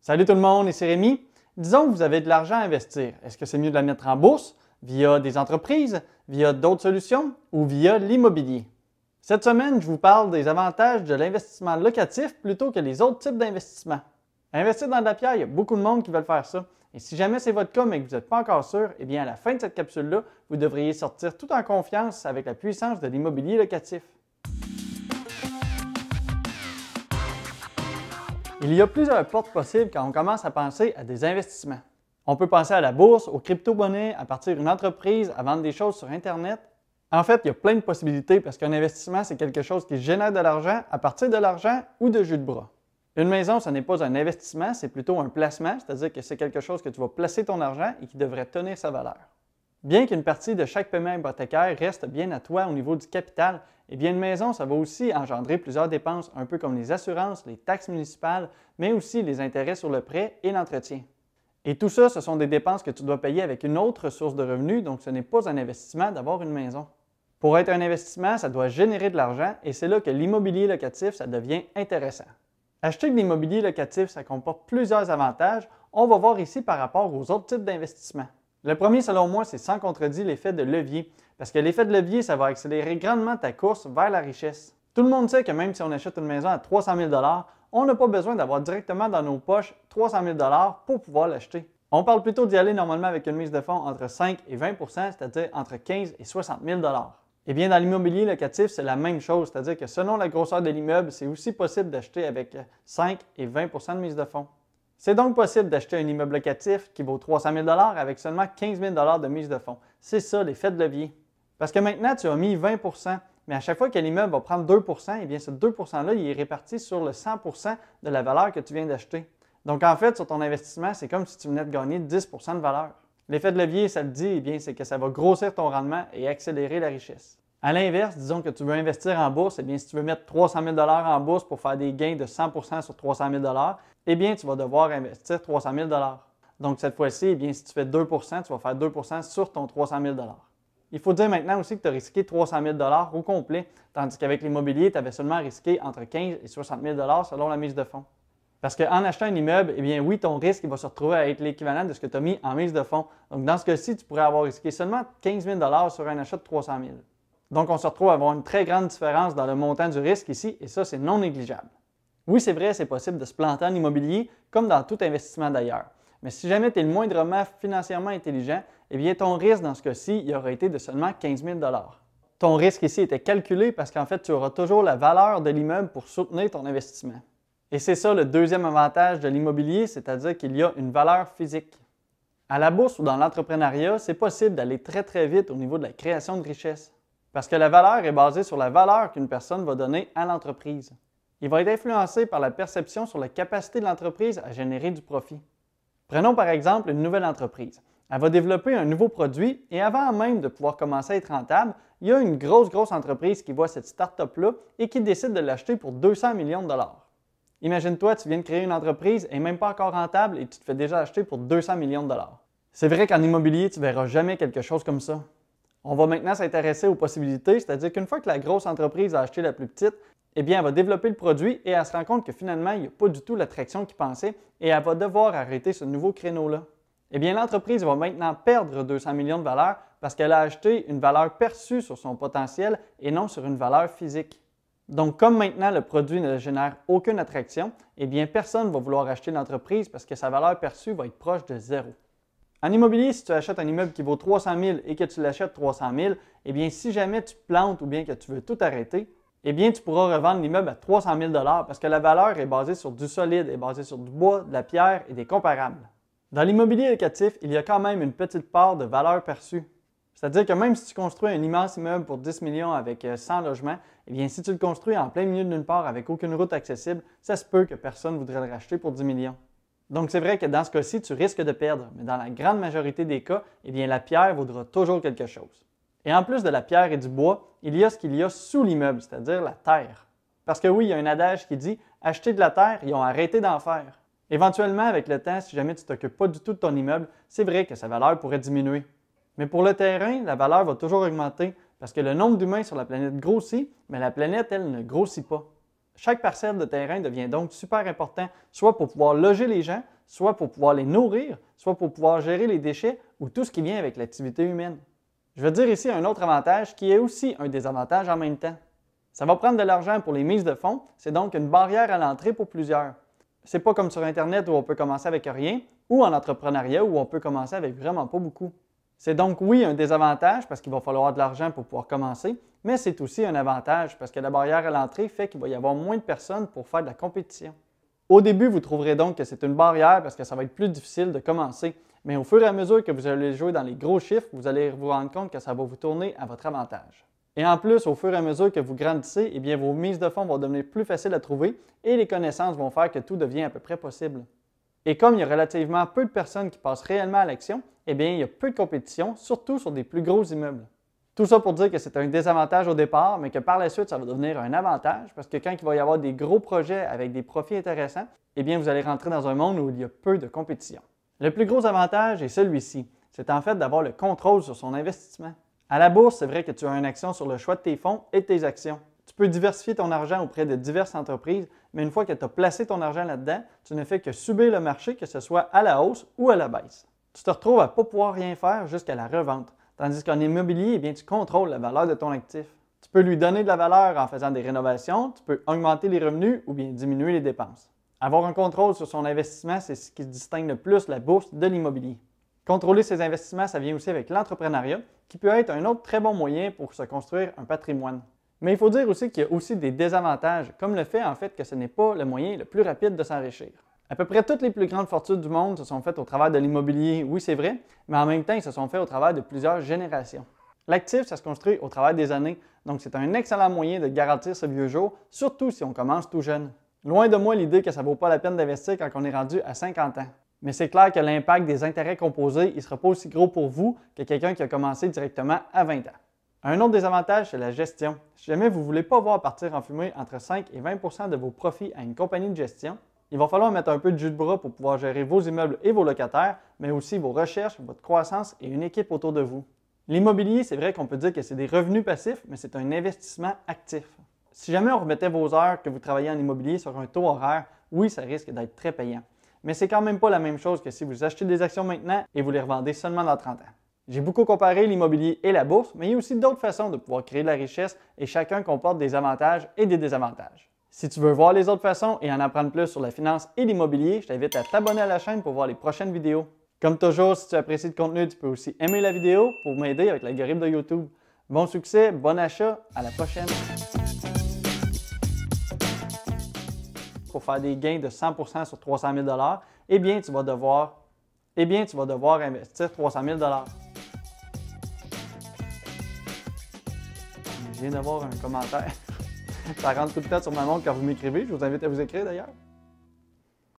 Salut tout le monde, ici Rémi. Disons que vous avez de l'argent à investir. Est-ce que c'est mieux de la mettre en bourse, via des entreprises, via d'autres solutions ou via l'immobilier? Cette semaine, je vous parle des avantages de l'investissement locatif plutôt que les autres types d'investissements. Investir dans de la pierre, il y a beaucoup de monde qui veulent faire ça. Et si jamais c'est votre cas mais que vous n'êtes pas encore sûr, eh bien à la fin de cette capsule-là, vous devriez sortir tout en confiance avec la puissance de l'immobilier locatif. Il y a plusieurs portes possibles quand on commence à penser à des investissements. On peut penser à la bourse, aux crypto-monnaies, à partir d'une entreprise, à vendre des choses sur Internet. En fait, il y a plein de possibilités parce qu'un investissement, c'est quelque chose qui génère de l'argent à partir de l'argent ou de jus de bras. Une maison, ce n'est pas un investissement, c'est plutôt un placement, c'est-à-dire que c'est quelque chose que tu vas placer ton argent et qui devrait tenir sa valeur. Bien qu'une partie de chaque paiement hypothécaire reste bien à toi au niveau du capital, eh bien une maison, ça va aussi engendrer plusieurs dépenses, un peu comme les assurances, les taxes municipales, mais aussi les intérêts sur le prêt et l'entretien. Et tout ça, ce sont des dépenses que tu dois payer avec une autre source de revenus, donc ce n'est pas un investissement d'avoir une maison. Pour être un investissement, ça doit générer de l'argent et c'est là que l'immobilier locatif, ça devient intéressant. Acheter de l'immobilier locatif, ça comporte plusieurs avantages. On va voir ici par rapport aux autres types d'investissements. Le premier, selon moi, c'est sans contredit l'effet de levier. Parce que l'effet de levier, ça va accélérer grandement ta course vers la richesse. Tout le monde sait que même si on achète une maison à 300 000 $, on n'a pas besoin d'avoir directement dans nos poches 300 000 $ pour pouvoir l'acheter. On parle plutôt d'y aller normalement avec une mise de fonds entre 5 et 20 %, c'est-à-dire entre 15 et 60 000 $. Eh bien, dans l'immobilier locatif, c'est la même chose, c'est-à-dire que selon la grosseur de l'immeuble, c'est aussi possible d'acheter avec 5 et 20 % de mise de fonds. C'est donc possible d'acheter un immeuble locatif qui vaut 300 000 $ avec seulement 15 000 $ de mise de fonds. C'est ça l'effet de levier. Parce que maintenant, tu as mis 20 %, mais à chaque fois que l'immeuble va prendre 2 %, eh bien ce 2 %-là, il est réparti sur le 100 % de la valeur que tu viens d'acheter. Donc en fait, sur ton investissement, c'est comme si tu venais de gagner 10 % de valeur. L'effet de levier, ça le dit, eh bien c'est que ça va grossir ton rendement et accélérer la richesse. À l'inverse, disons que tu veux investir en bourse, eh bien si tu veux mettre 300 000 $ en bourse pour faire des gains de 100 % sur 300 000 $, eh bien tu vas devoir investir 300 000 $. Donc cette fois-ci, eh bien si tu fais 2 %, tu vas faire 2 % sur ton 300 000 $. Il faut dire maintenant aussi que tu as risqué 300 000 $ au complet, tandis qu'avec l'immobilier, tu avais seulement risqué entre 15 et 60 000 $ selon la mise de fonds. Parce qu'en achetant un immeuble, eh bien oui, ton risque il va se retrouver à être l'équivalent de ce que tu as mis en mise de fonds. Donc dans ce cas-ci, tu pourrais avoir risqué seulement 15 000 $ sur un achat de 300 000 $. Donc on se retrouve à avoir une très grande différence dans le montant du risque ici, et ça, c'est non négligeable. Oui, c'est vrai, c'est possible de se planter en immobilier, comme dans tout investissement d'ailleurs. Mais si jamais tu es le moindrement financièrement intelligent, eh bien ton risque dans ce cas-ci, il aurait été de seulement 15 000 $. Ton risque ici était calculé parce qu'en fait, tu auras toujours la valeur de l'immeuble pour soutenir ton investissement. Et c'est ça le deuxième avantage de l'immobilier, c'est-à-dire qu'il y a une valeur physique. À la bourse ou dans l'entrepreneuriat, c'est possible d'aller très vite au niveau de la création de richesse. Parce que la valeur est basée sur la valeur qu'une personne va donner à l'entreprise. Il va être influencé par la perception sur la capacité de l'entreprise à générer du profit. Prenons par exemple une nouvelle entreprise. Elle va développer un nouveau produit et avant même de pouvoir commencer à être rentable, il y a une grosse entreprise qui voit cette start-up-là et qui décide de l'acheter pour 200 millions de $. Imagine-toi, tu viens de créer une entreprise et même pas encore rentable et tu te fais déjà acheter pour 200 millions de $. C'est vrai qu'en immobilier, tu ne verras jamais quelque chose comme ça. On va maintenant s'intéresser aux possibilités, c'est-à-dire qu'une fois que la grosse entreprise a acheté la plus petite, eh bien, elle va développer le produit et elle se rend compte que finalement, il n'y a pas du tout l'attraction qu'il pensait et elle va devoir arrêter ce nouveau créneau-là. Eh bien, l'entreprise va maintenant perdre 200 millions de valeur parce qu'elle a acheté une valeur perçue sur son potentiel et non sur une valeur physique. Donc, comme maintenant le produit ne génère aucune attraction, eh bien, personne ne va vouloir acheter l'entreprise parce que sa valeur perçue va être proche de zéro. En immobilier, si tu achètes un immeuble qui vaut 300 000 et que tu l'achètes 300 000, eh bien, si jamais tu te plantes ou bien que tu veux tout arrêter, eh bien, tu pourras revendre l'immeuble à 300 000 $ parce que la valeur est basée sur du solide, est basée sur du bois, de la pierre et des comparables. Dans l'immobilier locatif, il y a quand même une petite part de valeur perçue. C'est-à-dire que même si tu construis un immense immeuble pour 10 millions avec 100 logements, eh bien, si tu le construis en plein milieu d'une part avec aucune route accessible, ça se peut que personne ne voudrait le racheter pour 10 millions. Donc, c'est vrai que dans ce cas-ci, tu risques de perdre, mais dans la grande majorité des cas, eh bien, la pierre vaudra toujours quelque chose. Et en plus de la pierre et du bois, il y a ce qu'il y a sous l'immeuble, c'est-à-dire la terre. Parce que oui, il y a un adage qui dit « acheter de la terre, ils ont arrêté d'en faire ». Éventuellement, avec le temps, si jamais tu ne t'occupes pas du tout de ton immeuble, c'est vrai que sa valeur pourrait diminuer. Mais pour le terrain, la valeur va toujours augmenter parce que le nombre d'humains sur la planète grossit, mais la planète, elle, ne grossit pas. Chaque parcelle de terrain devient donc super important, soit pour pouvoir loger les gens, soit pour pouvoir les nourrir, soit pour pouvoir gérer les déchets ou tout ce qui vient avec l'activité humaine. Je veux dire ici un autre avantage qui est aussi un désavantage en même temps. Ça va prendre de l'argent pour les mises de fonds, c'est donc une barrière à l'entrée pour plusieurs. C'est pas comme sur Internet où on peut commencer avec rien, ou en entrepreneuriat où on peut commencer avec vraiment pas beaucoup. C'est donc oui un désavantage parce qu'il va falloir de l'argent pour pouvoir commencer, mais c'est aussi un avantage parce que la barrière à l'entrée fait qu'il va y avoir moins de personnes pour faire de la compétition. Au début, vous trouverez donc que c'est une barrière parce que ça va être plus difficile de commencer, mais au fur et à mesure que vous allez jouer dans les gros chiffres, vous allez vous rendre compte que ça va vous tourner à votre avantage. Et en plus, au fur et à mesure que vous grandissez, eh bien, vos mises de fonds vont devenir plus faciles à trouver et les connaissances vont faire que tout devient à peu près possible. Et comme il y a relativement peu de personnes qui passent réellement à l'action, eh bien, il y a peu de compétition, surtout sur des plus gros immeubles. Tout ça pour dire que c'est un désavantage au départ, mais que par la suite, ça va devenir un avantage parce que quand il va y avoir des gros projets avec des profits intéressants, eh bien, vous allez rentrer dans un monde où il y a peu de compétition. Le plus gros avantage est celui-ci, c'est en fait d'avoir le contrôle sur son investissement. À la bourse, c'est vrai que tu as une action sur le choix de tes fonds et de tes actions. Tu peux diversifier ton argent auprès de diverses entreprises, mais une fois que tu as placé ton argent là-dedans, tu ne fais que subir le marché, que ce soit à la hausse ou à la baisse. Tu te retrouves à ne pas pouvoir rien faire jusqu'à la revente. Tandis qu'en immobilier, eh bien, tu contrôles la valeur de ton actif. Tu peux lui donner de la valeur en faisant des rénovations, tu peux augmenter les revenus ou bien diminuer les dépenses. Avoir un contrôle sur son investissement, c'est ce qui distingue le plus la bourse de l'immobilier. Contrôler ses investissements, ça vient aussi avec l'entrepreneuriat, qui peut être un autre très bon moyen pour se construire un patrimoine. Mais il faut dire aussi qu'il y a aussi des désavantages, comme le fait en fait que ce n'est pas le moyen le plus rapide de s'enrichir. À peu près toutes les plus grandes fortunes du monde se sont faites au travers de l'immobilier, oui c'est vrai, mais en même temps ils se sont faits au travers de plusieurs générations. L'actif, ça se construit au travers des années, donc c'est un excellent moyen de garantir ce vieux jour, surtout si on commence tout jeune. Loin de moi l'idée que ça ne vaut pas la peine d'investir quand on est rendu à 50 ans. Mais c'est clair que l'impact des intérêts composés ne sera pas aussi gros pour vous que quelqu'un qui a commencé directement à 20 ans. Un autre désavantage, c'est la gestion. Si jamais vous ne voulez pas voir partir en fumée entre 5 et 20 % de vos profits à une compagnie de gestion, il va falloir mettre un peu de jus de bras pour pouvoir gérer vos immeubles et vos locataires, mais aussi vos recherches, votre croissance et une équipe autour de vous. L'immobilier, c'est vrai qu'on peut dire que c'est des revenus passifs, mais c'est un investissement actif. Si jamais on remettait vos heures que vous travaillez en immobilier sur un taux horaire, oui, ça risque d'être très payant. Mais c'est quand même pas la même chose que si vous achetez des actions maintenant et vous les revendez seulement dans 30 ans. J'ai beaucoup comparé l'immobilier et la bourse, mais il y a aussi d'autres façons de pouvoir créer de la richesse et chacun comporte des avantages et des désavantages. Si tu veux voir les autres façons et en apprendre plus sur la finance et l'immobilier, je t'invite à t'abonner à la chaîne pour voir les prochaines vidéos. Comme toujours, si tu apprécies le contenu, tu peux aussi aimer la vidéo pour m'aider avec l'algorithme de YouTube. Bon succès, bon achat, à la prochaine! Pour faire des gains de 100 % sur 300 000 $, eh bien, tu vas devoir investir 300 000 $. Je viens d'avoir un commentaire. Ça rentre tout le temps sur ma montre quand vous m'écrivez. Je vous invite à vous écrire d'ailleurs.